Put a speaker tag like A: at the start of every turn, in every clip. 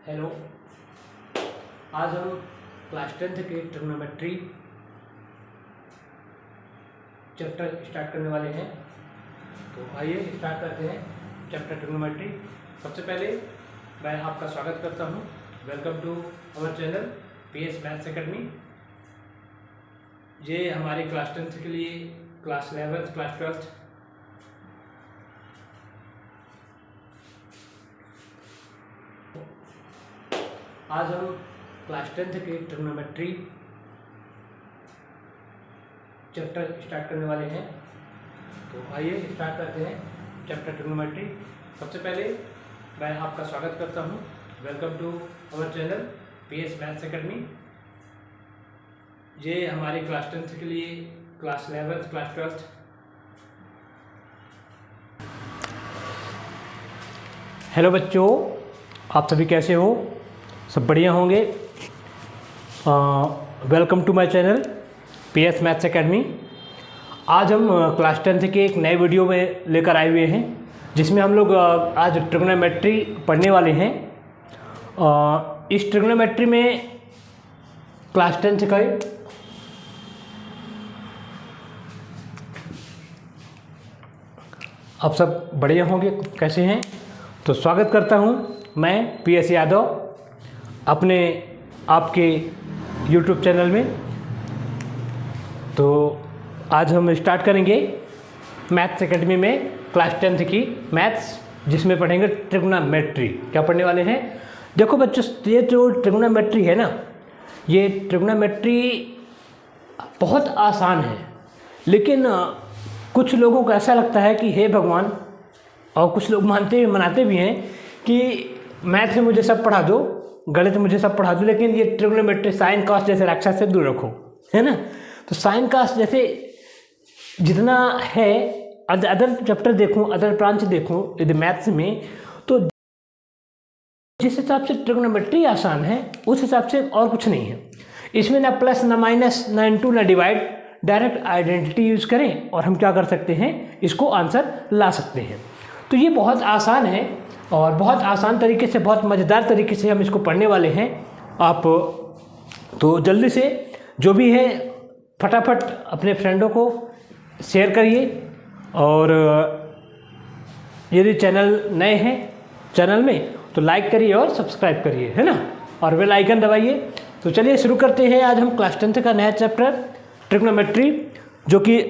A: Hello. आज हम class 10th के ट्रिग्नोमेट्री चैप्टर स्टार्ट करने वाले हैं। तो आइए स्टार्ट करते हैं चैप्टर ट्रिग्नोमेट्री। सबसे पहले मैं आपका स्वागत करता हूं। Welcome to our channel PS maths academy. ये हमारे क्लास 10th के लिए क्लास 11th क्लास 12th आज हम क्लास 10th के ट्रिग्नोमेट्री चैप्टर स्टार्ट करने वाले हैं। तो आइए स्टार्ट करते हैं चैप्टर ट्रिग्नोमेट्री। सबसे पहले मैं आपका स्वागत करता हूं। Welcome to our channel PS maths academy. ये हमारे क्लास 10th के लिए class 11th class 12th hello बच्चों, आप सभी कैसे हो? सब बढ़िया होंगे। Welcome to my channel PS maths academy. आज हम क्लास 10th के एक नए वीडियो में लेकर आए हुए हैं, जिसमें हम लोग आज ट्रिग्नोमेट्री पढ़ने वाले हैं। इस ट्रिग्नोमेट्री में क्लास 10th का आप सब बढ़िया होंगे, कैसे हैं? तो स्वागत करता हूं मैं PS यादव अपने आपके YouTube चैनल में। तो आज हम स्टार्ट करेंगे मैथ्स एकेडमी में क्लास 10th की मैथ्स, जिसमें पढ़ेंगे ट्रिग्नोमेट्री। क्या पढ़ने वाले हैं? देखो बच्चों, ये जो ट्रिग्नोमेट्री है ना, ये ट्रिग्नोमेट्री बहुत आसान है, लेकिन कुछ लोगों को ऐसा लगता है कि हे भगवान, और कुछ लोग मनाते भी हैं कि मैथ में मुझे सब पढ़ा दो, गणित मुझे सब पढ़ा दो, लेकिन ये ट्रिग्नोमेट्री साइन कॉस जैसे राक्षस से दूर रखो, है ना। तो साइन कॉस जैसे जितना है, अदर चैप्टर देखूं, अदर ब्रांच देखूं यदि मैथ्स में, तो जिस हिसाब से ट्रिग्नोमेट्री आसान है उस हिसाब से और कुछ नहीं है। इसमें ना प्लस ना माइनस ना इनटू ना डिवाइड, डायरेक्ट आइडेंटिटी यूज़ करें और हम क्या कर सकते हैं, इसको आंसर ला सकते हैं। तो ये बहुत आसान है और बहुत आसान तरीके से, बहुत मज़ेदार तरीके से हम इसको पढ़ने वाले हैं। आप तो जल्दी से जो भी है फटाफट अपने फ्रेंडों को शेयर करिए, और यदि चैनल नए हैं चैनल में तो लाइक करिए और सब्सक्राइब करिए, है ना, और बेल आइकन दबाइए। तो चलिए शुरू करते हैं आज हम क्लास 10th का नया चैप्टर ट्रिग्नोमेट्री, जो कि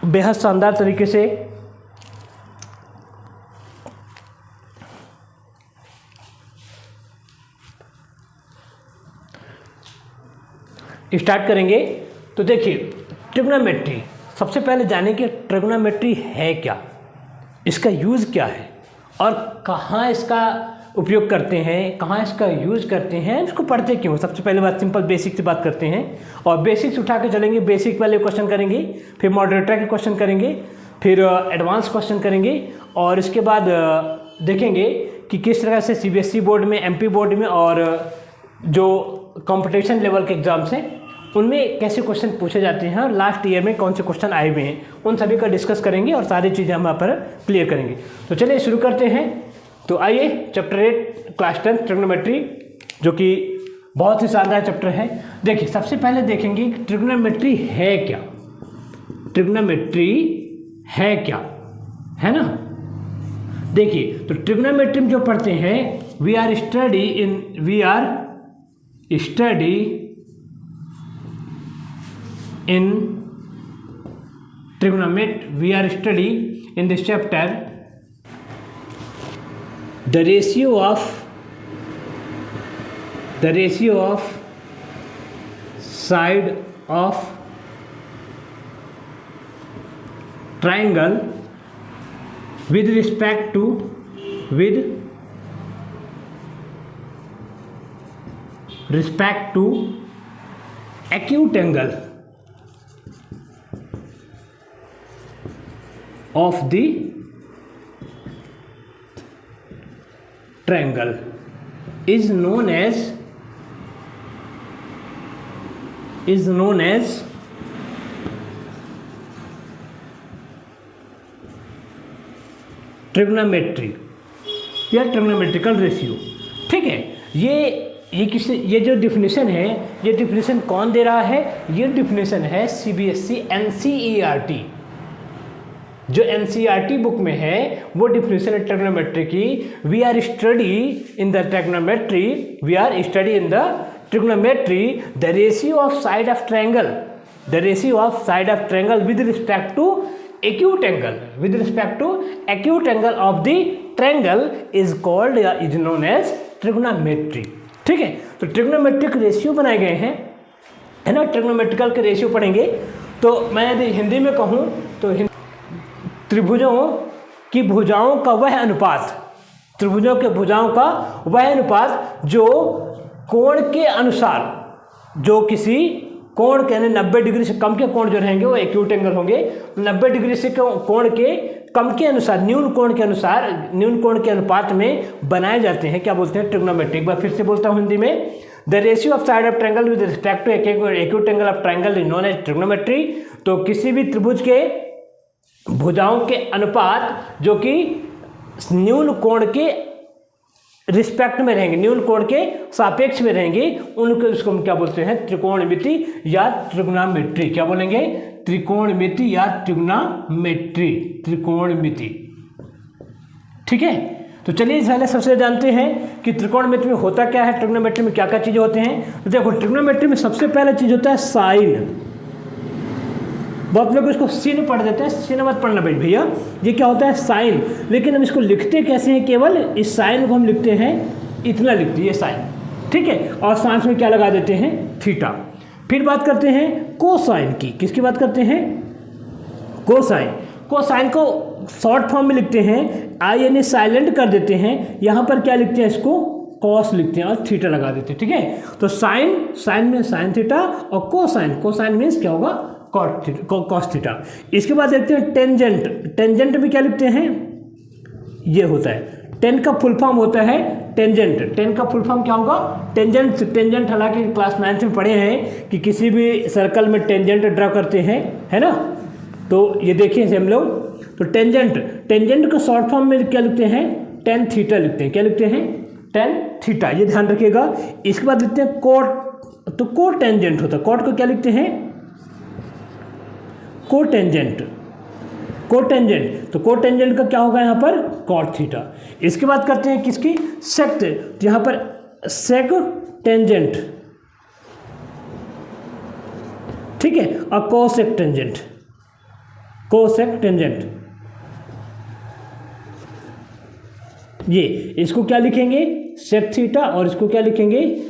A: बेहद शानदार तरीके से स्टार्ट करेंगे। तो देखिए, ट्रिग्नोमेट्री, सबसे पहले जाने कि ट्रिग्नोमेट्री है क्या, इसका यूज़ क्या है और कहाँ इसका उपयोग करते हैं, कहाँ इसका यूज़ करते हैं, इसको पढ़ते क्यों। सबसे पहले बात सिंपल बेसिक से बात करते हैं, और बेसिक्स उठा के चलेंगे। बेसिक वाले क्वेश्चन करेंगे, फिर मॉडरेटर के क्वेश्चन करेंगे, फिर एडवांस क्वेश्चन करेंगे, और इसके बाद देखेंगे कि किस तरह से CBSE बोर्ड में, MP बोर्ड में और जो कंपटीशन लेवल के एग्जाम्स हैं उनमें कैसे क्वेश्चन पूछे जाते हैं, और लास्ट ईयर में कौन से क्वेश्चन आए हुए हैं, उन सभी का डिस्कस करेंगे और सारी चीज़ें हम यहाँ पर क्लियर करेंगे। तो चलिए शुरू करते हैं। तो आइए चैप्टर 8 क्लास 10 ट्रिग्नोमेट्री, जो कि बहुत ही शानदार चैप्टर है। देखिए, सबसे पहले देखेंगे कि ट्रिग्नोमेट्री है क्या। ट्रिग्नोमेट्री है क्या, है ना। देखिए, तो ट्रिग्नोमेट्री में जो पढ़ते हैं, we are study in trigonometry, we are study in this chapter the ratio of side of triangle with respect to acute angle of the triangle is known as trigonometry या ट्रिग्नोमेट्रिकल रेशियो। ठीक है, ये जो definition है, ये definition कौन दे रहा है? ये डिफिनेशन है CBSE NCERT। जो NCERT बुक में है वो डिफिनेशन है ट्रिग्नोमेट्री की। We are study in the trigonometry the ratio of side of triangle, with respect to acute angle of the triangle is called या is known as trigonometry। ठीक है, तो ट्रिग्नोमेट्रिक रेशियो बनाए गए हैं, है ना। ट्रिग्नोमेट्रिकल के रेशियो पढ़ेंगे। तो मैं यदि हिंदी में कहूँ तो त्रिभुजों की भुजाओं का वह अनुपात जो कोण के अनुसार, जो किसी कोण के 90 डिग्री से कम के कोण जो रहेंगे वो एक्यूट एंगल होंगे। 90 डिग्री से कोण के कम के अनुसार, न्यून कोण के अनुपात में बनाए जाते हैं, क्या बोलते हैं? ट्रिग्नोमेट्री। एक बार फिर से बोलता हूँ हिंदी में, the ratio of side of triangle with respect to acute angle of triangle is known as trigonometry. तो किसी भी त्रिभुज के भुजाओं के अनुपात जो कि न्यून कोण के रिस्पेक्ट में रहेंगे, न्यून कोण के सापेक्ष में रहेंगे, उसको हम क्या बोलते हैं? त्रिकोणमिति या ट्रिग्नोमेट्री। क्या बोलेंगे? त्रिकोणमिति या ट्रिग्नोमेट्री, त्रिकोणमिति। ठीक है, तो चलिए पहले सबसे जानते हैं कि त्रिकोणमिति में होता क्या है, ट्रिग्नोमेट्री में क्या क्या चीज़ें होते हैं। तो देखो, ट्रिग्नोमेट्री में सबसे पहला चीज़ होता है साइन। बहुत लोग इसको सिन पढ़ देते हैं, सिन मत पढ़ना भैया, ये क्या होता है? साइन। लेकिन हम इसको लिखते कैसे हैं? केवल इस साइन को हम लिखते हैं, इतना लिखते हैं, ये साइन। ठीक है, और साइंस में क्या लगा देते हैं? थीटा। फिर बात करते हैं कोसाइन की। किसकी बात करते हैं? कोसाइन। कोसाइन को शॉर्ट फॉर्म में लिखते हैं, आई यानी साइलेंट कर देते हैं, यहाँ पर क्या लिखते हैं? इसको कॉस लिखते हैं और थीटा लगा देते हैं। ठीक है, तो साइन में साइन थीटा, और कोसाइन मीन्स क्या होगा? Cos theta. इसके बाद देखते हैं टेंजेंट में क्या लिखते हैं? ये होता है, टेन का फुल फॉर्म होता है टेंजेंट। टेन का फुल फॉर्म क्या होगा? टेंजेंट। हालांकि क्लास 9 में पढ़े हैं कि किसी भी सर्कल में टेंजेंट ड्रा करते हैं, है ना। तो ये देखिए हम लोग, तो टेंजेंट को शॉर्ट फॉर्म में क्या लिखते हैं? टेन थीटा लिखते हैं। क्या लिखते हैं? टेन थीटा, ये ध्यान रखिएगा। इसके बाद लिखते हैं कोट। तो कोट टेंजेंट होता है, कोट को क्या लिखते हैं? कोटेंजेंट। तो कोटेंजेंट का क्या होगा यहाँ पर? Cot theta. इसके बाद करते हैं किसकी? सेक्ट। तो यहाँ पर सेक टेंजेंट, ठीक है, और कोसेक टेंजेंट। ये इसको क्या लिखेंगे? सेक थीटा, और इसको क्या लिखेंगे?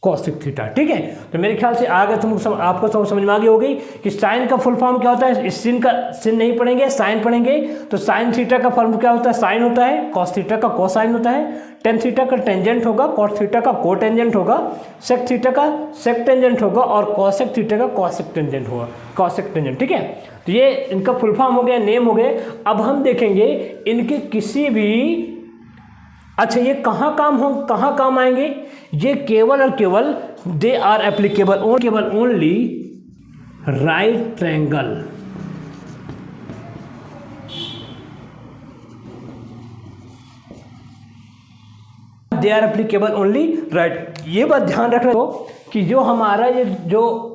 A: Cosec theta. ठीक है, तो मेरे ख्याल से आगे आपको समझ में आ गई होगी कि साइन का फुल फॉर्म क्या होता है। इस सिन नहीं पढ़ेंगे, साइन पढ़ेंगे। तो साइन थीटा का फॉर्म क्या होता है? साइन होता है। कॉस थीटा का कोसाइन होता है। टेन थीटा का टेंजेंट होगा, कॉट थीटा का कोटेंजेंट होगा, सेक थीटा का सेक टेंजेंट होगा, और कॉसेक थीटा का कॉसेक टेंजेंट होगा, कॉसेक टेंजेंट। ठीक है, तो ये इनका फुल फॉर्म हो गया, नेम हो गए। अब हम देखेंगे इनके किसी भी, अच्छा ये कहाँ काम आएंगे? ये केवल और केवल they are applicable only right triangle. They are applicable only right. ये बात ध्यान रखना कि जो हमारा ये जो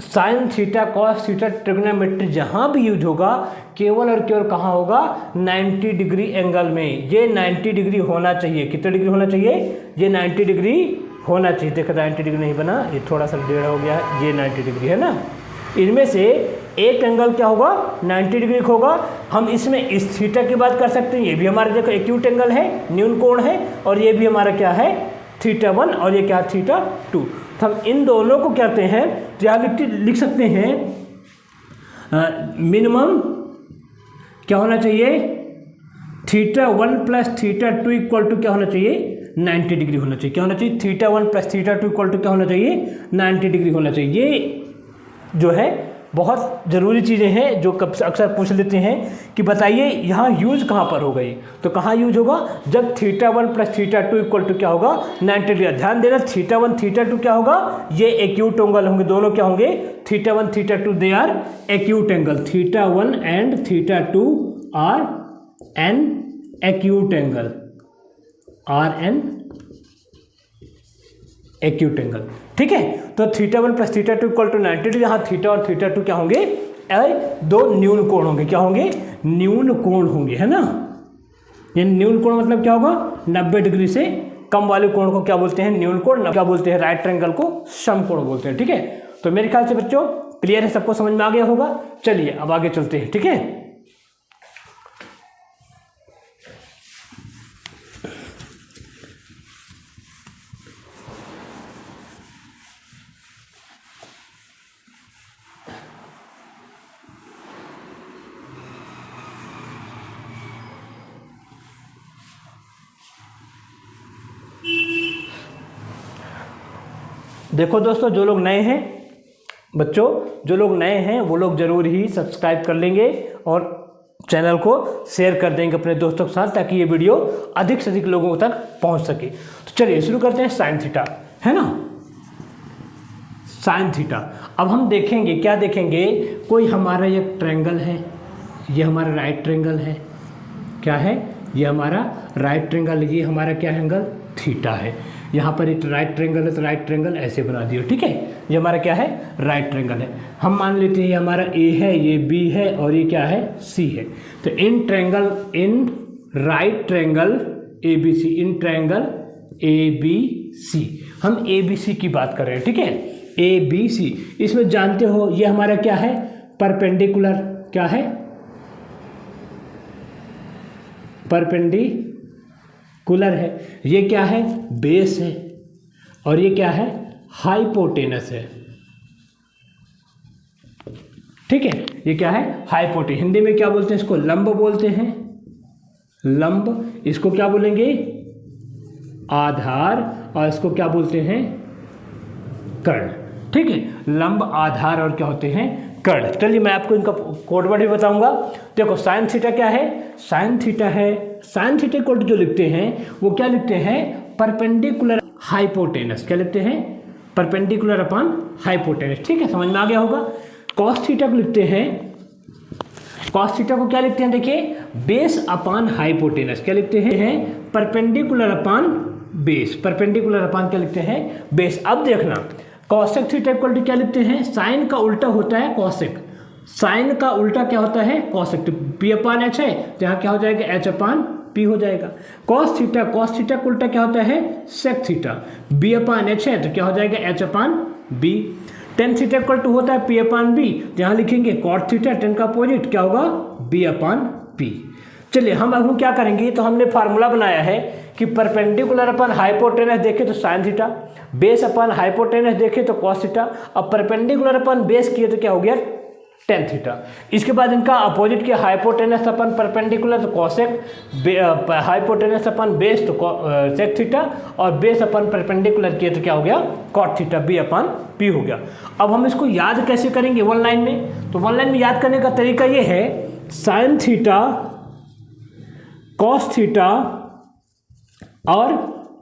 A: sine theta cos theta trigonometry जहाँ भी यूज होगा, केवल और केवल कहाँ होगा? 90 डिग्री एंगल में। ये 90 डिग्री होना चाहिए। कितने डिग्री होना चाहिए? ये 90 डिग्री होना चाहिए। देखो 90 डिग्री नहीं बना, ये थोड़ा सा टेढ़ा हो गया है, ये 90 डिग्री है ना। इनमें से एक एंगल क्या होगा? 90 डिग्री होगा। हम इसमें इस थीटा की बात कर सकते हैं, ये भी हमारा देखो एक्यूट एंगल है, न्यून कोण है, और ये भी हमारा क्या है? थीटा 1, और ये क्या? थीटा 2। तो हम इन दोनों को कहते हैं, क्या लिख सकते हैं? मिनिमम क्या होना चाहिए? Theta 1 plus theta 2 equal to क्या होना चाहिए? 90 डिग्री होना चाहिए। क्या होना चाहिए? Theta 1 plus theta 2 equal to क्या होना चाहिए? 90 डिग्री होना चाहिए। ये जो है बहुत ज़रूरी चीज़ें हैं जो अक्सर पूछ लेते हैं कि बताइए यहाँ यूज कहाँ पर होगा। ये तो कहाँ यूज होगा? जब theta 1 plus theta 2 equal to क्या होगा? 90 डिग्री। ध्यान देना, थीटा 1 थीटा 2 क्या होगा? ये एक्यूट एंगल होंगे, दोनों क्या होंगे? Theta 1 theta 2 they are acute angle. Theta 1 and theta 2 are an acute angle, acute angle. ठीक है, तो θ1 प्लस θ2 इक्वल टू 90 डिग्री। यहाँ θ और θ2 क्या होंगे, दो न्यून कोण होंगे। क्या होंगे, न्यून कोण होंगे, है ना। ये न्यून कोण मतलब क्या होगा, 90 डिग्री से कम वाले कोण को क्या बोलते हैं, न्यून कोण। क्या बोलते हैं, राइट ट्रायंगल को समकोण बोलते हैं। ठीक है, तो मेरे ख्याल से बच्चों क्लियर है, सबको समझ में आ गया होगा। चलिए अब आगे चलते हैं। ठीक है, देखो दोस्तों, जो लोग नए हैं, बच्चों जो लोग नए हैं वो लोग जरूर ही सब्सक्राइब कर लेंगे और चैनल को शेयर कर देंगे अपने दोस्तों के साथ, ताकि ये वीडियो अधिक से अधिक लोगों तक पहुंच सके। तो चलिए शुरू करते हैं। साइन थीटा, है ना, साइन थीटा। अब हम देखेंगे, क्या देखेंगे, कोई हमारा ये ट्रायंगल है, ये हमारा राइट ट्रायंगल है। क्या है, ये हमारा राइट ट्रायंगल, ये हमारा क्या एंगल, थीटा है। यहाँ पर एक राइट ट्रायंगल है, तो राइट ट्रायंगल ऐसे बना दियो। ठीक है, ये हमारा क्या है, राइट ट्रायंगल है। हम मान लेते हैं ये हमारा ए है, ये बी है और ये क्या है, सी है। तो in triangle, in right triangle A B C, in triangle A B C, हम ए बी सी की बात कर रहे हैं। ठीक है, ए बी सी, इसमें जानते हो ये हमारा क्या है, परपेंडिकुलर। क्या है, परपेंडिकुलर है। ये क्या है, बेस है, और ये क्या है, हाइपोटेनस है। ठीक है, ये क्या है, हाइपोटेनस। हिंदी में क्या बोलते हैं इसको, लंब बोलते हैं, लंब। इसको क्या बोलेंगे, आधार, और इसको क्या बोलते हैं, कर्ण। ठीक है, लंब, आधार और क्या होते हैं, कर्ण। चलिए मैं आपको इनका कोड वर्ड भी बताऊंगा। देखो साइन थीटा क्या है, साइन थीटा है, साइन थीटा कोड जो लिखते हैं वो क्या लिखते हैं, परपेंडिकुलर हाइपोटेनस। क्या लिखते हैं, परपेंडिकुलर अपॉन हाइपोटेनस। ठीक है, समझ में आ गया होगा। कॉस थीटा को लिखते हैं, कॉस थीटा को क्या लिखते हैं, देखिए, बेस अपॉन हाइपोटेनस। क्या लिखते हैं, perpendicular upon base. Perpendicular upon क्या लिखते हैं, बेस। अब देखना, कॉसेक थीटा इक्वल टू क्या लिखते हैं, साइन का उल्टा होता है कॉसेक। साइन का उल्टा क्या होता है, कॉसेक। तो पी अपान एच है, तो यहाँ क्या हो जाएगा, एच अपान पी हो जाएगा। कॉस थीटा, कॉस थीटा का उल्टा क्या होता है, sec theta. B upon H है, तो क्या हो जाएगा, H upon B. Tan theta equal to होता है पी अपान बी, जहाँ लिखेंगे कॉट थीटा, टेन का अपोजिट क्या होगा, बी अपान पी। चलिए हम अब क्या करेंगे, तो हमने फार्मूला बनाया है कि परपेंडिकुलर अपन हाइपोटेनस देखे तो साइन थीटा, बेस अपन हाइपोटेनस देखे तो कॉस थीटा, अब परपेंडिकुलर अपन बेस किए तो क्या हो गया, टेन थीटा। इसके बाद इनका अपोजिट किया, हाइपोटेनस अपन परपेंडिकुलर तो कॉसेक, हाइपोटेनस अपन बेस तो सेक थीटा, और बेस अपन परपेंडिकुलर किए तो क्या हो गया, cot theta, B upon P हो गया। अब हम इसको याद कैसे करेंगे वन लाइन में, तो वन लाइन में याद करने का तरीका ये है, साइन थीटा, कॉस थीटा और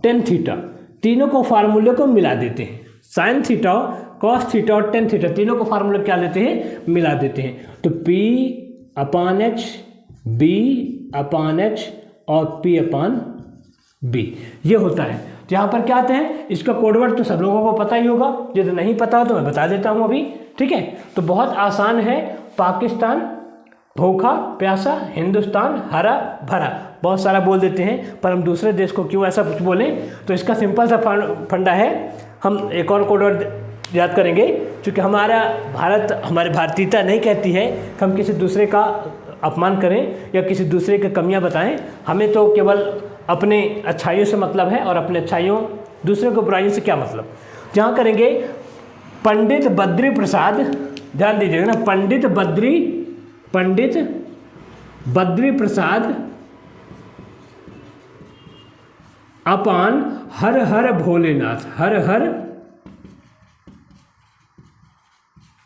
A: टेन थीटा, तीनों को फार्मूले को मिला देते हैं। साइन थीटा, कॉस थीटा और टेन थीटा, तीनों को फार्मूले क्या लेते हैं, मिला देते हैं। तो P अपान एच, B अपान एच और P अपान B, ये होता है। तो यहाँ पर क्या आते हैं, इसका कोडवर्ड तो सब लोगों को पता ही होगा, यदि नहीं पता हो तो मैं बता देता हूँ अभी। ठीक है, तो बहुत आसान है, पाकिस्तान भूखा प्यासा, हिंदुस्तान हरा भरा, बहुत सारा बोल देते हैं, पर हम दूसरे देश को क्यों ऐसा कुछ बोलें। तो इसका सिंपल सा फंडा है, हम एक और कोडवर्ड याद करेंगे, क्योंकि हमारा भारत, हमारी भारतीयता नहीं कहती है कि हम किसी दूसरे का अपमान करें या किसी दूसरे की कमियां बताएं। हमें तो केवल अपने अच्छाइयों से मतलब है, और अपने अच्छाइयों, दूसरे को बुराइयों से क्या मतलब। जहाँ करेंगे, पंडित बद्री प्रसाद, ध्यान दीजिएगा ना, पंडित बद्री प्रसाद अपान हर हर भोलेनाथ, हर हर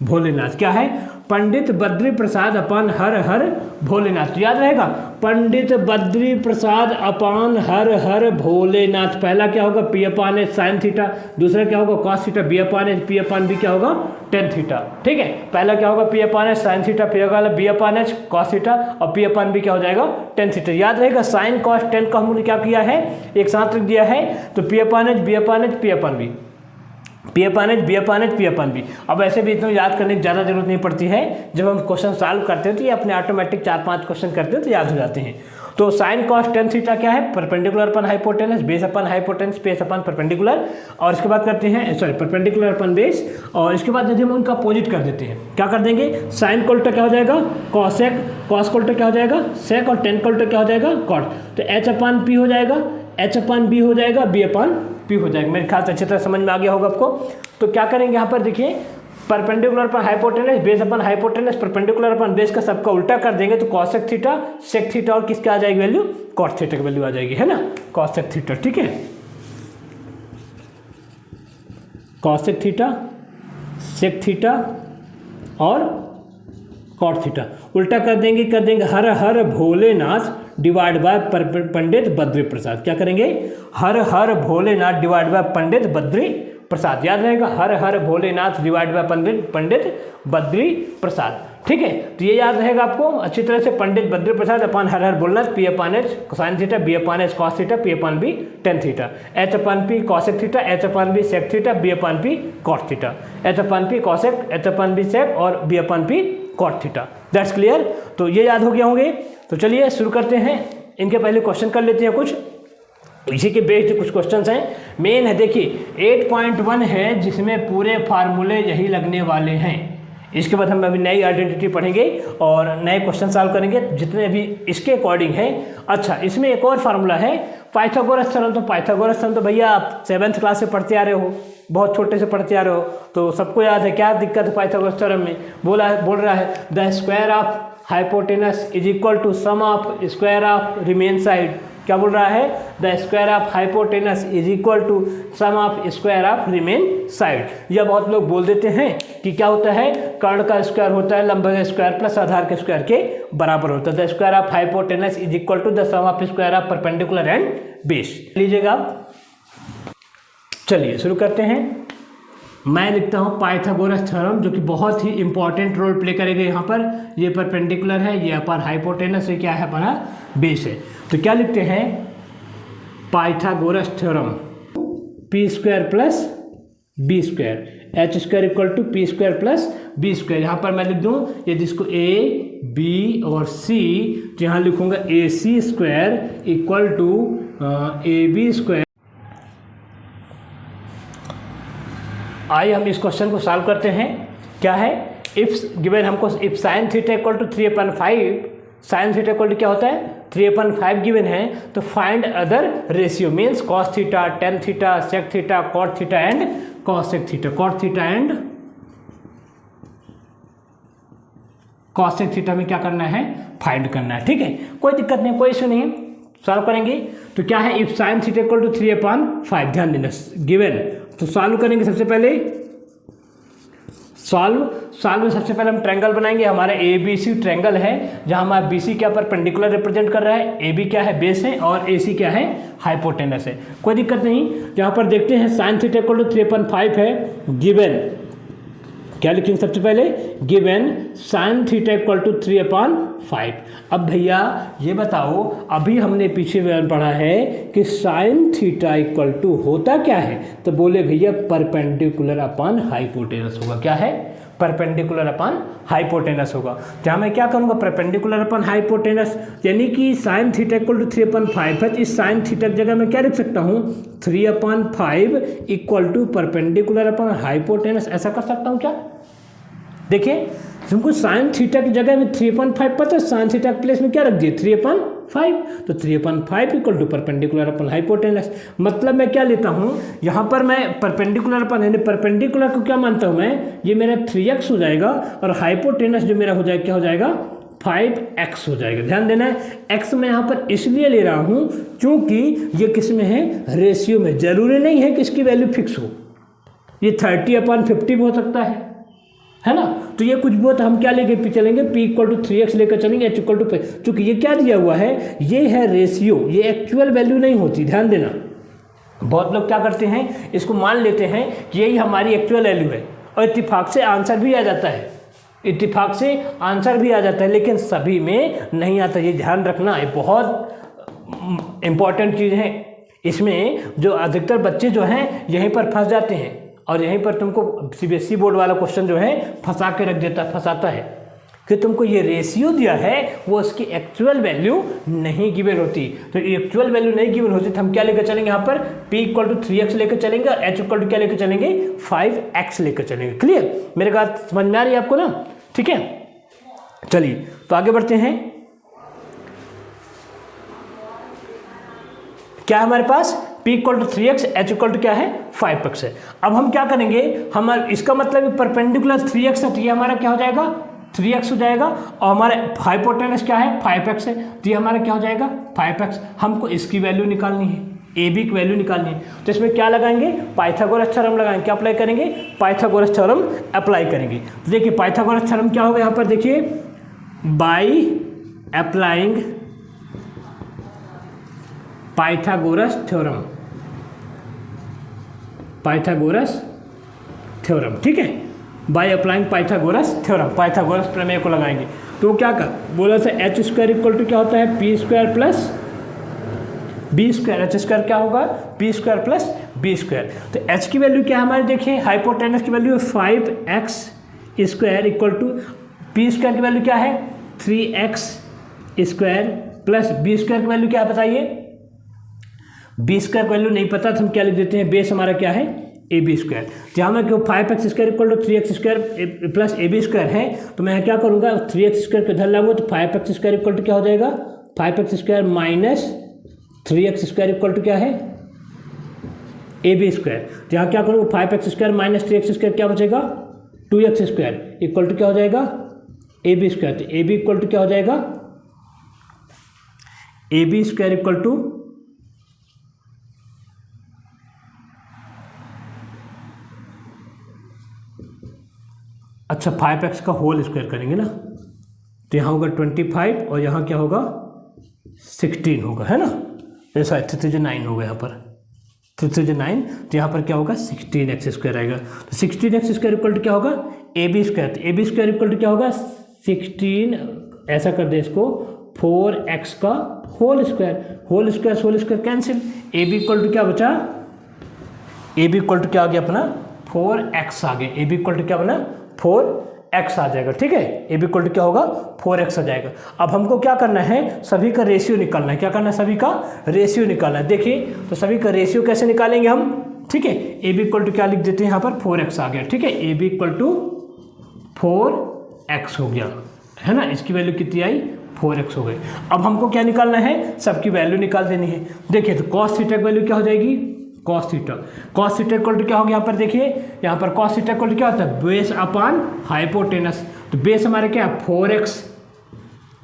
A: भोलेनाथ। क्या है, पंडित बद्री प्रसाद अपान हर हर भोलेनाथ। याद रहेगा, पंडित बद्री प्रसाद अपान हर हर भोलेनाथ। पहला क्या होगा, P upon H sine theta, दूसरा क्या होगा, cos theta, B upon H, P upon B क्या होगा, टेन थीटा। ठीक है, पहला क्या होगा, P upon H sine theta, फिर होगा B upon H cos theta, और पी अपान बी क्या हो जाएगा, टेन थीटा। याद रहेगा, साइन कॉस टेन का हमने क्या किया है, एक साथ लिख दिया है, तो P upon H, B upon H, P upon B. P upon H, B upon H, P upon B। अब ऐसे भी इतना याद करने की ज़्यादा जरूरत नहीं पड़ती है, जब हम क्वेश्चन सॉल्व करते हैं तो ये अपने ऑटोमेटिक 4-5 क्वेश्चन करते हैं तो याद हो जाते हैं। तो साइन कॉस टेन थीटा क्या है, परपेंडिकुलर अपन हाइपोटेनस, बेस अपन हाइपोटेनस, बेस अपन परपेंडिकुलर, और इसके बाद करते हैं सॉरी परपेंडिकुलर अपन बेस, और इसके बाद यदि हम उनका अपोजिट कर देते हैं, क्या कर देंगे, साइन को उल्टा क्या हो जाएगा कॉसेक, कॉस को उल्टा क्या हो जाएगा सेक, और टेन को उल्टा क्या हो जाएगा कॉट। तो एच अपन पी हो जाएगा, एच अपन बी हो जाएगा, बी अपन पी हो जाएगा। मेरे ख्याल से अच्छी तरह समझ में आ गया होगा आपको। तो क्या करेंगे यहाँ पर देखिए, परपेंडिकुलर अपन हाइपोटेनस, बेस अपन हाइपोटेनस, परपेंडिकुलर अपन बेस का सबका उल्टा कर देंगे तो कॉसेक थीटा, सेक थीटा, और किसका आ जाएगी वैल्यू, कॉट थीटा की वैल्यू आ जाएगी, है ना, कॉसेक थीटा। ठीक है, कॉसेक थीटा, सेक थीटा और कॉट थीटा उल्टा कर देंगे हर हर भोलेनाथ डिवाइड बाय पंडित बद्री प्रसाद। क्या करेंगे, हर हर भोलेनाथ डिवाइड बाय पंडित बद्री प्रसाद। याद रहेगा, हर हर भोलेनाथ डिवाइड बाय पंडित बद्री प्रसाद। ठीक है, तो ये याद रहेगा आपको अच्छी तरह से, पंडित बद्री प्रसाद अपन हर हर Bholenath, P upon H sine theta, B upon H cos theta, P upon B tan theta, H upon P cosec theta, H upon B sec theta, B upon P cot theta, H upon P cosec, H upon B sec और B upon P cot theta. That's clear. तो ये याद हो गया होंगे। तो चलिए शुरू करते हैं, इनके पहले क्वेश्चन कर लेते हैं कुछ, इसी के बेस्ड कुछ क्वेश्चंस हैं। मेन है देखिए 8.1 है जिसमें पूरे फार्मूले यही लगने वाले हैं। इसके बाद हम अभी नई आइडेंटिटी पढ़ेंगे और नए क्वेश्चन सॉल्व करेंगे जितने भी इसके अकॉर्डिंग है। अच्छा, इसमें एक और फार्मूला है पाइथागोरस थ्योरम। तो पाइथागोरस थ्योरम तो भैया आप 7th क्लास से पढ़ते आ रहे हो, बहुत छोटे से पढ़ते आ रहे हो, तो सबको याद है। क्या दिक्कत है पाइथागोरस थ्योरम में, बोल रहा है the square of hypotenuse is equal to sum of square of remain side. क्या बोल रहा है, the square of hypotenuse is equal to sum of square of remain side. यह बहुत लोग बोल देते हैं कि क्या होता है, कर्ण का स्क्वायर होता है लंब का स्क्वायर प्लस आधार के स्क्वायर के बराबर होता है। The square of hypotenuse is equal to the sum of square of perpendicular and base. लीजिएगा आप, चलिए शुरू करते हैं। मैं लिखता हूँ पाइथागोरस थ्योरम, जो कि बहुत ही इंपॉर्टेंट रोल प्ले करेगा यहाँ पर। ये परपेंडिकुलर है, ये अपन हाइपोटेनस है, क्या है अपना बेस है। तो क्या लिखते हैं, Pythagoras theorem, P square plus B square, H square equal to P square plus B square. यहाँ पर मैं लिख दूँ ये जिसको ए बी और सी, तो यहाँ लिखूँगा A C square equal to A B square. आइए हम इस क्वेश्चन को सॉल्व करते हैं। क्या है, इफ गिवन हमको if sine theta equal to 3/5, sine theta equal to क्या होता है 3/5 गिवन है, तो find other ratio means cos theta, tan theta, sec theta, cot theta and cosec theta, cot theta and cosec theta में क्या करना है, फाइंड करना है। ठीक है, कोई दिक्कत नहीं, कोई इशू नहीं, सॉल्व करेंगे। तो क्या है, if sine theta equal to 3/5, ध्यान देना गिवन। तो सॉल्व करेंगे सबसे पहले, सॉल्व में सबसे पहले हम ट्रायंगल बनाएंगे। हमारा ए बी सी ट्रायंगल है, जहां हमारा बी सी क्या परपेंडिकुलर रिप्रेजेंट कर रहा है, ए बी क्या है बेस है, और ए सी क्या है हाइपोटेनस है। कोई दिक्कत नहीं। यहाँ पर देखते हैं साइन थीटा इक्वल टू 3/5 है गिवन। क्या लिखेंगे सबसे पहले, given sine theta equal to 3/5। अब भैया ये बताओ, अभी हमने पीछे पढ़ा है कि साइन थीटा इक्वल टू होता क्या है, तो बोले भैया परपेंडिकुलर अपॉन हाइपोटेनस होगा। क्या है, परपेंडिकुलर अपॉन हाइपोटेनस होगा। जहाँ मैं क्या करूँगा, परपेंडिकुलर अपॉन हाइपोटेनस, यानी कि साइन थीटा इक्वल टू 3/5 है, तो इस साइन थीटा की जगह मैं क्या लिख सकता हूँ 3/5 equal to perpendicular upon hypotenuse. ऐसा कर सकता हूँ क्या, देखिए तुमको साइन थीटा की जगह में 3/5 पता है, साइन थीटा के प्लेस में क्या रख दिए 3/5, तो 3/5 equal to perpendicular upon hypotenuse. मतलब मैं क्या लेता हूँ यहाँ पर, मैं परपेंडिकुलर अपन यानी परपेंडिकुलर को क्या मानता हूँ मैं, ये मेरा 3x हो जाएगा, और हाइपोटेनस जो मेरा हो जाएगा क्या हो जाएगा 5x हो जाएगा। ध्यान देना है, x मैं यहाँ पर इसलिए ले रहा हूँ क्योंकि ये किस में है, रेशियो में। जरूरी नहीं है कि इसकी वैल्यू फिक्स हो, ये 30/50 भी हो सकता है ना। तो ये कुछ बहुत हम क्या लेके चलेंगे, p इक्वल टू 3x लेकर चलेंगे, h इक्वल टू 5, क्योंकि ये क्या दिया हुआ है, ये है रेशियो, ये एक्चुअल वैल्यू नहीं होती। ध्यान देना, बहुत लोग क्या करते हैं, इसको मान लेते हैं कि यही हमारी एक्चुअल वैल्यू है, और इत्तेफाक से आंसर भी आ जाता है, इत्तेफाक से आंसर भी आ जाता है, लेकिन सभी में नहीं आता। ये ध्यान रखना, ये बहुत इंपॉर्टेंट चीज़ है। इसमें जो अधिकतर बच्चे जो हैं यहीं पर फंस जाते हैं, और यहीं पर तुमको सीबीएसई बोर्ड वाला क्वेश्चन जो है फंसा के रख देता, फंसाता है कि तुमको ये रेशियो दिया है वो उसकी एक्चुअल वैल्यू नहीं गिवन होती। तो एक्चुअल वैल्यू नहीं गिवन होती तो हम क्या लेकर चलेंगे यहाँ पर p इक्वल टू 3x लेकर चलेंगे और h इक्वल टू क्या लेकर चलेंगे 5x लेकर चलेंगे। क्लियर, मेरे बात समझ में आ रही है आपको ना? ठीक है, चलिए तो आगे बढ़ते हैं। क्या है हमारे पास p equal to 3x, h equal to क्या है 5x है। अब हम क्या करेंगे, हमारा इसका मतलब परपेंडिकुलर 3x है तो ये हमारा क्या हो जाएगा 3x हो जाएगा, और हमारे हाइपोटेनस क्या है 5x है तो ये हमारा क्या हो जाएगा 5x। हमको इसकी वैल्यू निकालनी है, ए बी की वैल्यू निकालनी है, तो इसमें क्या लगाएंगे पाइथागोरस थ्योरम लगाएंगे। क्या अप्लाई करेंगे, पाइथागोरस थ्योरम अप्लाई करेंगे। तो देखिए पाइथागोरस थ्योरम क्या होगा यहाँ पर, देखिए by applying Pythagoras theorem, Pythagoras theorem, ठीक है, by applying Pythagoras theorem, Pythagoras प्रमेय को लगाएंगे। तो क्या कर बोला था एच स्क्वायर इक्वल टू क्या होता है P square plus B square, H square क्या होगा P square plus B square. तो एच की वैल्यू क्या है हमारे, देखिए हाइपोटेनस की value 5x square equal to P square की वैल्यू क्या है 3x square plus B square की वैल्यू क्या है बताइए, बी स्क्वायर की वैल्यू नहीं पता तो हम क्या लिख देते हैं, बेस हमारा क्या है ए बी स्क्वायर। जहाँ मैं क्यों 5x square equal to 3x square plus A B square है तो मैं क्या करूँगा 3x स्क्वायर को इधर लाऊंगा तो 5x स्क्वायर इक्वल टू क्या हो जाएगा 5x square minus 3x square equal to क्या है ए बी स्क्वायर। जहाँ क्या करूँगा 5x square minus 3x square क्या बचेगा 2x स्क्वायर इक्वल टू क्या हो जाएगा ए बी स्क्वायर। तो ए बी इक्वल टू क्या हो जाएगा A B square equal to अच्छा 5x का होल स्क्वायर करेंगे ना तो यहाँ होगा 25 और यहाँ क्या होगा 16 होगा, है ना, ऐसा 339 होगा यहाँ पर 339, तो यहाँ पर क्या होगा 16x स्क्वायर आएगा। तो 16x स्क्वायर इक्वल टू क्या होगा ए बी स्क्वायर, तो A B square equal to क्या होगा 16, ऐसा कर दे इसको 4x का whole square cancel, A B equal to क्या बचा, ए बी इक्वल टू क्या आ गया अपना 4x आ गया, ए बी इक्वल टू क्या बना 4x आ जाएगा, ठीक है, ए बी इक्वल टू क्या होगा 4x आ जाएगा। अब हमको क्या करना है सभी का रेशियो निकालना है, क्या करना है सभी का रेशियो निकालना है। देखिए तो सभी का रेशियो कैसे निकालेंगे हम, ठीक है, ए बी इक्वल टू क्या लिख देते हैं यहाँ पर 4x आ गया, ठीक है, A B equal to 4x हो गया, है ना, इसकी वैल्यू कितनी आई 4x हो गई। अब हमको क्या निकालना है सबकी वैल्यू निकाल देनी है। देखिए तो कॉस थीटा की वैल्यू क्या हो जाएगी कॉस थीटा इक्वल टू क्या होगा यहाँ पर, देखिए यहाँ पर कॉस थीटा इक्वल टू क्या होता है बेस अपान हाइपोटेनस। तो बेस हमारे क्या है 4x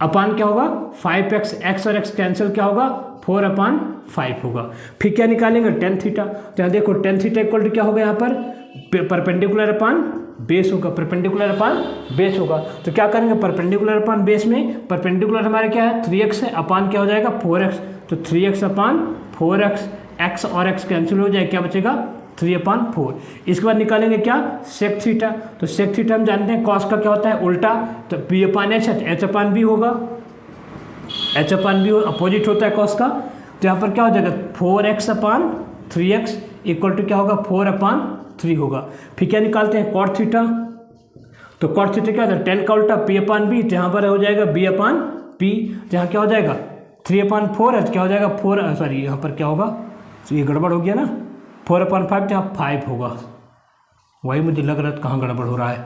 A: अपान क्या होगा 5x, x और x कैंसिल क्या होगा 4 अपान 5 होगा। फिर क्या निकालेंगे टेन थीटा, तो यहाँ देखो टेन थीटा इक्वल टू क्या होगा यहाँ पर परपेंडिकुलर अपान बेस होगा, परपेंडिकुलर अपान बेस होगा। तो क्या करेंगे परपेंडिकुलर अपान बेस में परपेंडिकुलर हमारे क्या है 3x है, अपान क्या हो जाएगा 4x, तो 3x अपान 4x, x और x कैंसिल हो जाए क्या बचेगा 3 अपान 4। इसके बाद निकालेंगे क्या सेक थीटा, तो सेक थीटा हम जानते हैं कॉस का क्या होता है उल्टा, तो p अपान h है तो h अपान b होगा, h अपान b अपोजिट होता है कॉस का। तो यहाँ पर क्या हो जाएगा 4x upon 3x equal to क्या होगा 4 अपान 3 होगा। फिर क्या निकालते हैं कॉट थीटा, तो कॉट थीटा क्या होता है टेन का उल्टा p अपान b, तो यहाँ पर हो जाएगा b अपान p, जहाँ क्या हो जाएगा 3 अपान 4 है, क्या हो जाएगा 4, सॉरी यहाँ पर क्या होगा तो ये गड़बड़ हो गया ना 4 अपान 5, जहाँ 5 होगा, वही मुझे लग रहा था कहाँ गड़बड़ हो रहा है,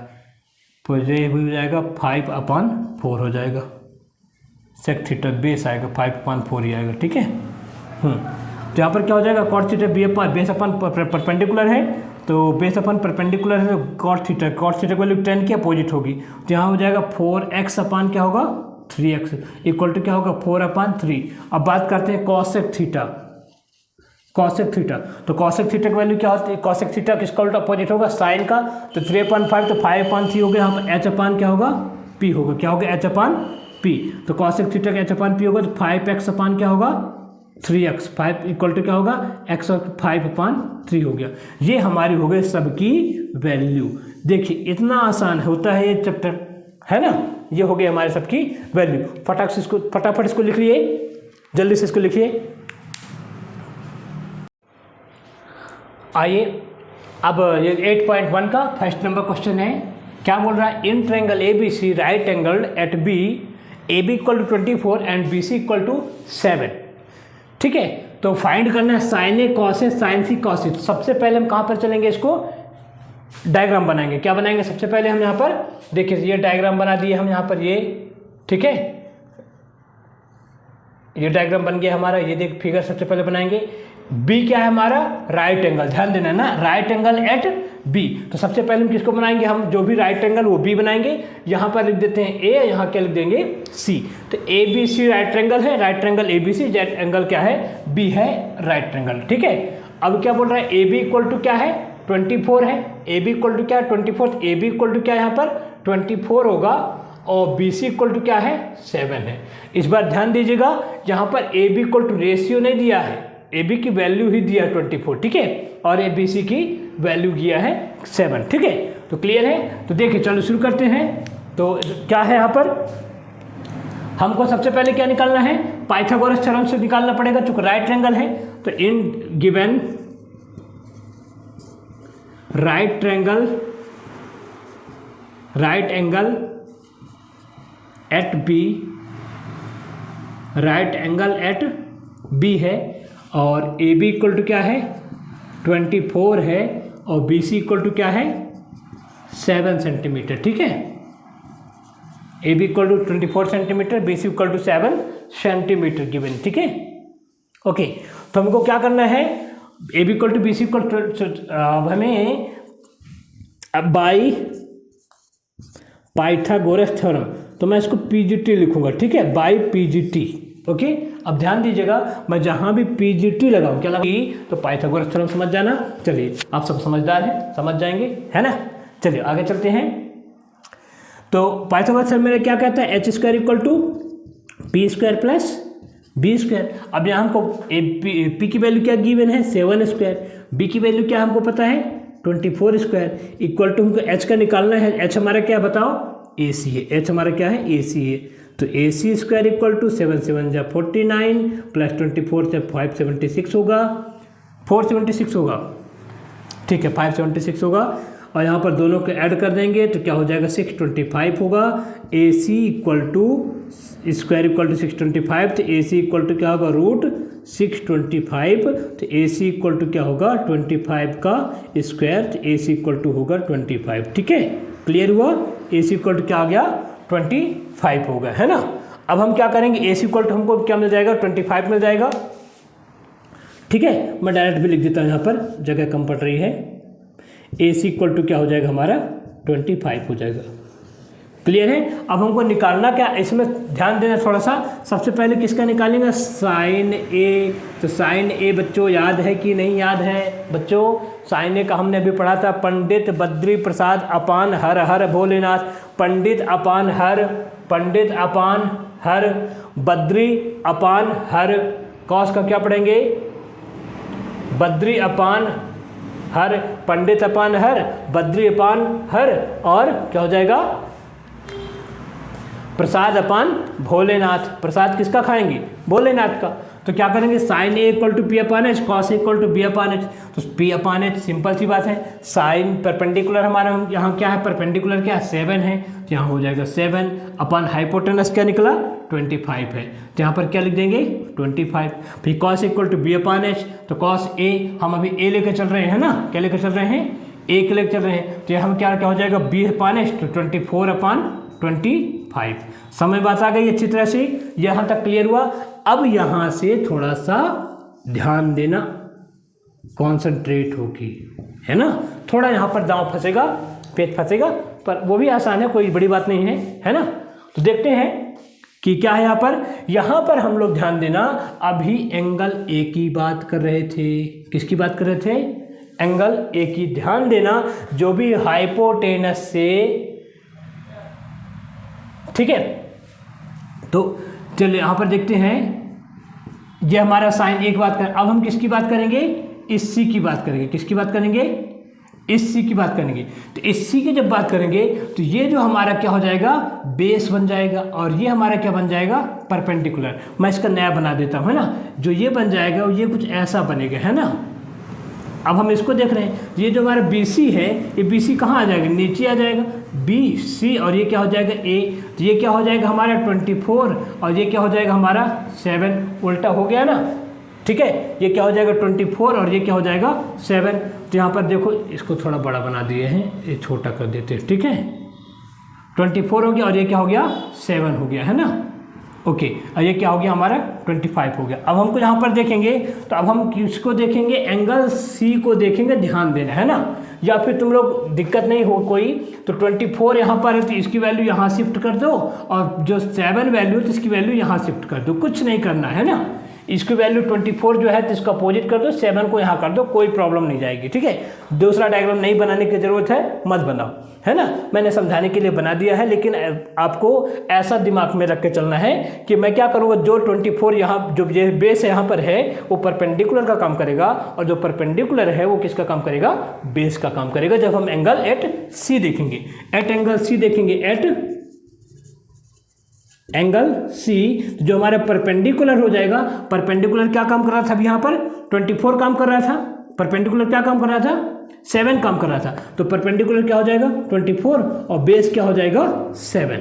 A: तो ये हो जाएगा 5 अपान 4 हो जाएगा, सेक थीटा बेस आएगा 5 अपान 4 ही आएगा, ठीक है। तो यहाँ पर क्या हो जाएगा cot theta B upon base upon perpendicular है, तो बेस अपन परपेंडिकुलर है तो कॉट थीटा की वैल्यू 10 की अपोजिट होगी, तो यहाँ हो जाएगा 4x अपान क्या होगा 3x इक्वल टू क्या होगा 4 अपान 3। अब बात करते हैं कॉसेक थीटा, तो कॉसेक थीटा की वैल्यू क्या होती है, कॉसेक थीटा किसका उल्टा अपोजिट होगा साइन का, तो 3 अपान 5 तो 5 अपान 3 हो गया, यहाँ पर h अपान क्या होगा p होगा, क्या होगा h अपान p, तो कॉसेक थीटा का h अपान p होगा, तो 5x अपान क्या होगा 3x, 5 इक्वल टू क्या होगा x और 5 अपान 3 हो गया। ये हमारी हो गई सबकी वैल्यू। देखिए इतना आसान होता है ये चैप्टर, है ना, ये हो गई हमारे सबकी वैल्यू। फटाफट इसको लिख लिए, जल्दी से इसको लिखिए। आइए अब ये 8.1 का फर्स्ट नंबर क्वेश्चन है। क्या बोल रहा है? In triangle A B C right angle at B A B equal to 24 and B C equal to 7। ठीक है, तो फाइंड करना है sine A cos A sine C cos A. तो सबसे पहले हम कहाँ पर चलेंगे, इसको डायग्राम बनाएंगे। क्या बनाएंगे? सबसे पहले हम यहाँ पर देखिए ये डायग्राम बना दिए हम यहाँ पर ये, ठीक है, ये डायग्राम बन गया हमारा। ये देख फिगर सबसे पहले बनाएंगे। बी क्या है हमारा? राइट एंगल, ध्यान देना ना, राइट एंगल एट बी। तो सबसे पहले हम किसको बनाएंगे? हम जो भी राइट एंगल वो बी बनाएंगे। यहाँ पर लिख देते हैं ए, यहाँ क्या लिख देंगे? सी। तो A B C right angle है, right angle A B C, right angle क्या है? बी है राइट एंगल। ठीक है, अब क्या बोल रहा है? ए बी इक्वल टू क्या है? 24 है। ए बी इक्वल टू क्या है? 24। ए बी इक्वल टू क्या है यहाँ पर? 24 होगा और बी सी इक्वल टू क्या है? 7 है। इस बार ध्यान दीजिएगा, यहाँ पर A B equal to ratio नहीं दिया है, ए बी की वैल्यू ही दिया है 24, ठीक है, और ए बी सी की वैल्यू दिया है 7। ठीक है, तो क्लियर है? तो देखिए चलो शुरू करते हैं। तो क्या है यहाँ पर? हमको सबसे पहले क्या निकालना है? पाइथागोरस थ्योरम से निकालना पड़ेगा, चूंकि राइट एंगल है। तो in given right angle at B, right angle at B है, और ए बी इक्वल टू क्या है? 24 है, और बी सी इक्वल टू क्या है? 7 सेंटीमीटर। ठीक है, A B equal to 24 centimetre, B C equal to 7 centimetre given. ठीक है, ओके। तो हमको क्या करना है? A B equal to B C equal to, हमें बाई पाइथागोरस थ्योरम, तो मैं इसको पीजीटी लिखूंगा। ठीक है, बाई पीजीटी। ओके, अब ध्यान दीजिएगा, मैं जहां भी पीजीटी लगाऊं, क्या लगाऊंगी? तो पाइथागोरस थ्योरम समझ जाना। चलिए, आप सब समझदार हैं, समझ जाएंगे, है ना। चलिए आगे चलते हैं। तो पाइथागोरस थ्योरम मेरा क्या कहता है? H square equal to P square plus B square. अब यहाँ हमको पी की वैल्यू क्या गिवन है? 7 स्क्वायर। बी की वैल्यू क्या हमको पता है? 24 स्क्वायर। इक्वल टू हमको एच का निकालना है। एच हमारा क्या बताओ? ए सी है। एच हमारा क्या है? ए सी है। तो ए सी स्क्वायर इक्वल टू 7 7 जा 49 प्लस 24 से 576 होगा, 476 होगा। ठीक है, 576 होगा, और यहाँ पर दोनों को ऐड कर देंगे तो क्या हो जाएगा? 625 होगा। A C equal to square equal to 625, तो ए सी इक्वल टू क्या होगा? रूट 625। तो ए सी इक्वल टू क्या होगा? 25 का स्क्वायर, तो ए सी इक्वल टू होगा 25। ठीक है, क्लियर हुआ? ए सी इक्वल टू क्या आ गया? 25 होगा, है ना। अब हम क्या करेंगे? ए सी इक्वल टू हमको क्या मिल जाएगा? 25 मिल जाएगा। ठीक है, मैं डायरेक्ट भी लिख देता हूँ, यहाँ पर जगह कम पड़ रही है। ए सी इक्वल टू क्या हो जाएगा हमारा? 25 हो जाएगा। क्लियर है? अब हमको निकालना क्या, इसमें ध्यान देना थोड़ा सा। सबसे पहले किसका निकालेंगे? साइन ए। तो साइन ए बच्चों याद है कि नहीं याद है? बच्चों साइन ए का हमने अभी पढ़ा था, पंडित बद्री प्रसाद अपान हर हर भोलेनाथ। पंडित अपान हर, पंडित अपान हर, बद्री अपान हर। कॉस का क्या पढ़ेंगे? बद्री अपान हर, पंडित अपान हर, बद्री अपान हर, और क्या हो जाएगा? प्रसाद अपान भोलेनाथ। प्रसाद किसका खाएंगे? भोलेनाथ का। तो क्या करेंगे? Sine A equal to P upon H, cos equal to B upon H. तो पी अपान एच सिंपल सी बात है। साइन परपेंडिकुलर हमारा यहाँ क्या है? परपेंडिकुलर क्या है? 7 है, तो यहाँ हो जाएगा 7 अपान हाइपोटेनस क्या निकला? 25 है, तो यहाँ पर क्या लिख देंगे? 25। फिर cos equal to B upon H, तो कॉस ए, हम अभी ए लेकर चल रहे हैं ना, क्या लेकर चल रहे हैं? ए के लेकर चल रहे हैं, तो हम क्या हो जाएगा? बी अपान एच, तो 24 अपान 25। समय बात आ गई अच्छी तरह से, यहाँ तक क्लियर हुआ। अब यहाँ से थोड़ा सा ध्यान देना, कॉन्सेंट्रेट होगी, है ना। थोड़ा यहाँ पर दांव फंसेगा, पेच फंसेगा, पर वो भी आसान है, कोई बड़ी बात नहीं है, है ना। तो देखते हैं कि क्या है यहाँ पर हम लोग ध्यान देना। अभी एंगल ए की बात कर रहे थे। किसकी बात कर रहे थे? एंगल ए की। ध्यान देना, जो भी हाइपोटेनस से, ठीक है। तो चलिए यहाँ पर देखते हैं, ये हमारा साइन एक बात कर। अब हम किसकी बात करेंगे? इस सी की बात करेंगे। किसकी बात करेंगे? इस सी की बात करेंगे। तो इस सी की जब बात करेंगे तो ये जो हमारा क्या हो जाएगा? बेस बन जाएगा, और ये हमारा क्या बन जाएगा? परपेंडिकुलर। मैं इसका नया बना देता हूँ, है ना। जो ये बन जाएगा ये कुछ ऐसा बनेगा, है ना। अब हम इसको देख रहे हैं, ये जो हमारा BC है, ये BC कहाँ आ जाएगा, नीचे आ जाएगा BC, और ये क्या हो जाएगा A, तो ये क्या हो जाएगा हमारा 24, और ये क्या हो जाएगा हमारा 7, उल्टा हो गया ना, ठीक है। ये क्या हो जाएगा 24 और ये क्या हो जाएगा 7। तो यहाँ पर देखो इसको थोड़ा बड़ा बना दिए हैं, ये छोटा कर देते हैं, ठीक है। 24 हो गया और ये क्या हो गया 7 हो गया, है ना, ओके। और ये क्या हो गया हमारा 25 हो गया। अब हमको यहाँ पर देखेंगे, तो अब हम किसको देखेंगे, एंगल C को देखेंगे, ध्यान देना है ना। या फिर तुम लोग दिक्कत नहीं हो कोई, तो 24 यहाँ पर है तो इसकी वैल्यू यहाँ शिफ्ट कर दो, और जो 7 वैल्यू तो इसकी वैल्यू यहाँ शिफ्ट कर दो, कुछ नहीं करना है ना। इसकी वैल्यू 24 जो है तो इसका अपोजिट कर दो, 7 को यहाँ कर दो, कोई प्रॉब्लम नहीं जाएगी, ठीक है। दूसरा डायग्राम नहीं बनाने की जरूरत है, मत बनाओ, है ना। मैंने समझाने के लिए बना दिया है, लेकिन आपको ऐसा दिमाग में रख के चलना है कि मैं क्या करूँगा, जो 24 यहाँ जो ये बेस है यहाँ पर है वो परपेंडिकुलर का काम करेगा, और जो परपेंडिकुलर है वो किसका काम करेगा, बेस का काम करेगा। जब हम एंगल एट C देखेंगे, एट एंगल C देखेंगे, एट एंगल C, जो हमारा परपेंडिकुलर हो जाएगा। परपेंडिकुलर क्या काम कर रहा था अभी यहाँ पर, 24 काम कर रहा था, परपेंडिकुलर क्या काम कर रहा था, 7 काम कर रहा था। तो परपेंडिकुलर क्या हो जाएगा 24 और बेस क्या हो जाएगा 7।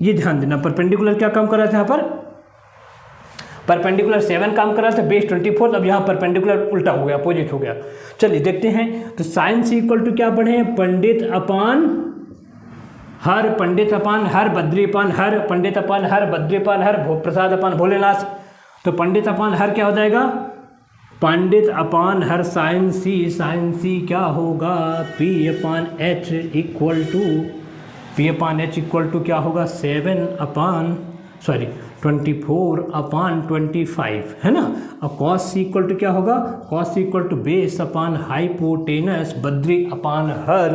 A: ये ध्यान देना, परपेंडिकुलर क्या काम कर रहा था यहाँ पर, परपेंडिकुलर 7 काम कर रहा था, बेस 24। अब यहाँ परपेंडिकुलर उल्टा हो गया, अपोजिट हो गया। चलिए देखते हैं, तो साइन C इक्वल टू क्या पढ़े, पंडित अपान हर, पंडित अपान हर, बद्री अपान हर, पंडित अपान हर, बद्री अपान हर, प्रसाद अपान भोलेनाथ। तो पंडित अपान हर क्या हो जाएगा, पंडित अपान हर साइन C क्या होगा, P upon H equal to, P upon H equal to क्या होगा 24 अपान 25, है ना। और cos C इक्वल टू क्या होगा, cos C equal to base upon hypotenuse, बद्री अपान हर।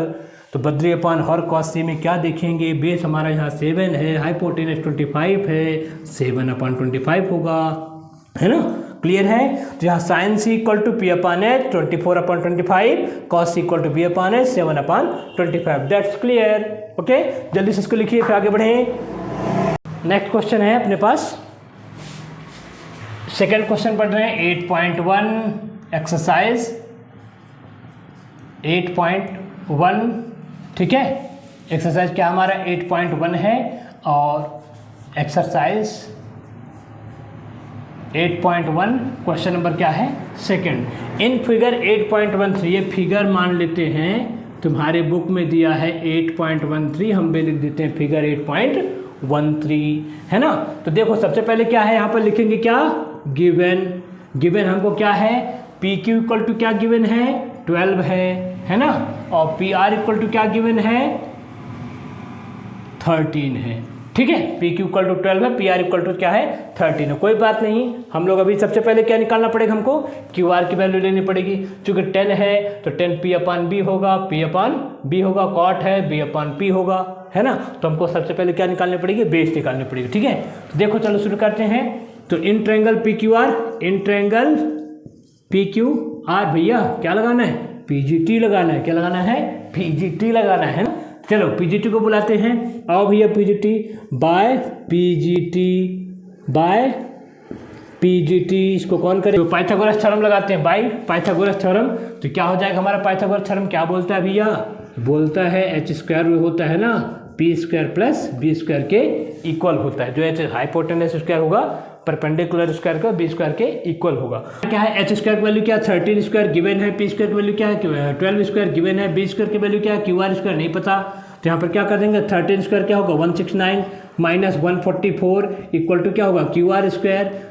A: तो बद्री अपान हर cos C में क्या देखेंगे, बेस हमारा यहाँ 7 है, हाइपोटेनस 25 है, 7 अपान 25 होगा, है ना, क्लियर है। तो यहाँ sine C equal to P upon H 24 upon 25, cos C equal to B upon H 7 upon 25, that's clear, okay. जल्दी से इसको लिखिए, फिर आगे बढ़ें। नेक्स्ट क्वेश्चन है अपने पास, सेकेंड क्वेश्चन पढ़ रहे हैं 8.1 एक्सरसाइज 8.1, ठीक है। एक्सरसाइज क्या हमारा 8.1 है, और एक्सरसाइज 8.1 क्वेश्चन नंबर क्या है, सेकंड। इन फिगर 8.13, ये फिगर मान लेते हैं, तुम्हारे बुक में दिया है 8.13, हम भी लिख देते हैं फिगर 8.13, है ना। तो देखो सबसे पहले क्या है, यहाँ पर लिखेंगे क्या, गिवन हमको क्या है, PQ इक्वल टू क्या गिवन है 12 है ना, और PR इक्वल टू क्या गिवन है 13 है, ठीक है। PQ इक्वल टू 12 है, PR इक्वल टू क्या है 13 है, कोई बात नहीं। हम लोग अभी सबसे पहले क्या निकालना पड़ेगा, हमको QR की वैल्यू लेनी पड़ेगी। चूंकि 10 है तो 10 P अपान B होगा, P अपान B होगा, कॉट है B अपान P होगा, है ना। तो हमको सबसे पहले क्या निकालनी पड़ेगी, बेस निकालनी पड़ेगी, ठीक है। तो देखो चलो शुरू करते हैं। तो in triangle PQR, in triangle PQR भैया क्या लगाना है, PGT लगाना है, क्या लगाना है, PGT लगाना है ना। चलो PGT को बुलाते हैं, आओ भैया PGT बाय PGT, इसको कौन करे, तो पाइथागोरस थ्योरम लगाते हैं, बाय पाइथागोरस थ्योरम। तो क्या हो जाएगा हमारा पाइथागोरस थ्योरम, क्या बोलता है भैया, बोलता है h² होता है ना p² प्लस b² के इक्वल होता है। जो h हाइपोटेनस स्क्वायर होगा परपेंडिकुलर स्क्वायर का b² के इक्वल होगा। क्या है h² की वैल्यू क्या है 13² गिवन है, p² की वैल्यू क्या है 12² गिवन है, b² की वैल्यू क्या है QR² नहीं पता। तो यहाँ पर क्या कर देंगे 13² क्या होगा 169 माइनस 144 इक्वल टू क्या होगा QR²।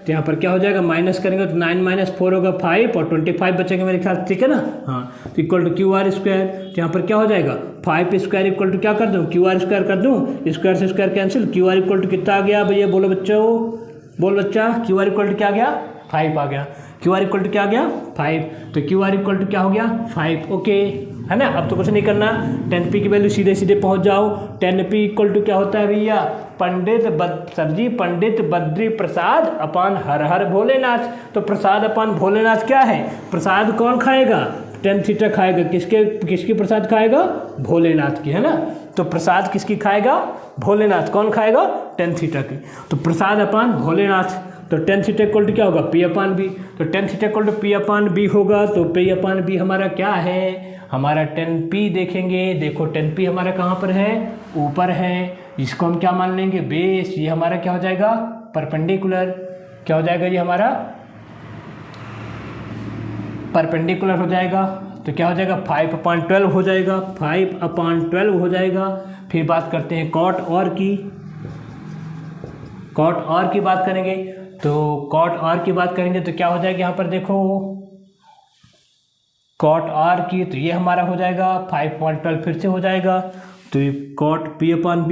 A: तो यहाँ पर क्या हो जाएगा माइनस करेंगे तो 9 माइनस 4 होगा 5 और 25 बचेंगे मेरे ख्याल, ठीक है ना। हाँ तो इक्वल टू QR²। तो यहाँ पर क्या हो जाएगा 5² इक्वल टू क्या कर दूँ QR² कर दूँ, स्क्वायर से square cancel, QR equal to कितना आ गया भैया, बोलो बच्चों, बोल बच्चा, QR इक्वल टू क्या आ गया 5 आ गया, QR इक्वल टू क्या आ गया 5। तो QR इक्वल टू क्या हो गया 5, ओके है ना। अब तो कुछ नहीं करना, 10p की वैल्यू सीधे सीधे पहुंच जाओ। 10p इक्वल टू क्या होता है भैया, पंडित बद्री प्रसाद अपान हर हर भोलेनाथ। तो प्रसाद अपान भोलेनाथ क्या है, प्रसाद कौन खाएगा, tan थीटा खाएगा, किसकी प्रसाद खाएगा, भोलेनाथ की, है ना। तो प्रसाद किसकी खाएगा, भोलेनाथ, कौन खाएगा tan थीटा की। तो प्रसाद अपान भोलेनाथ, तो टेन थीटा इक्वल टू क्या होगा, पी अपान बी। तो tan theta equal to P upon B होगा, तो पी अपान बी हमारा क्या है, हमारा टेन पी देखेंगे। देखो टेन पी हमारा कहाँ पर है, ऊपर है, इसको हम क्या मान लेंगे, बेस। ये हमारा क्या हो जाएगा, परपेंडिकुलर। क्या हो जाएगा, ये हमारा परपेंडिकुलर हो जाएगा। तो क्या हो जाएगा, 5/12 हो जाएगा, 5/12 हो जाएगा। फिर बात करते हैं कॉट और की, कॉट और की बात करेंगे। तो कॉट और की बात करेंगे तो क्या हो जाएगा, यहाँ पर देखो कॉट आर की, तो ये हमारा हो जाएगा 5/12 फिर से हो जाएगा। तो ये कॉट पी अपान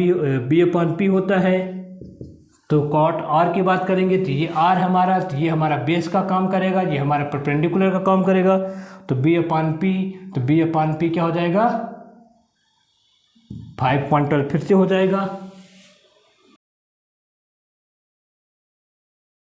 A: बी होता है। तो कॉट आर की बात करेंगे तो ये आर हमारा, तो ये हमारा बेस का काम करेगा, ये हमारा परपेंडिकुलर का काम करेगा। तो बी अपान पी क्या हो जाएगा, 5/12 फिर से हो जाएगा।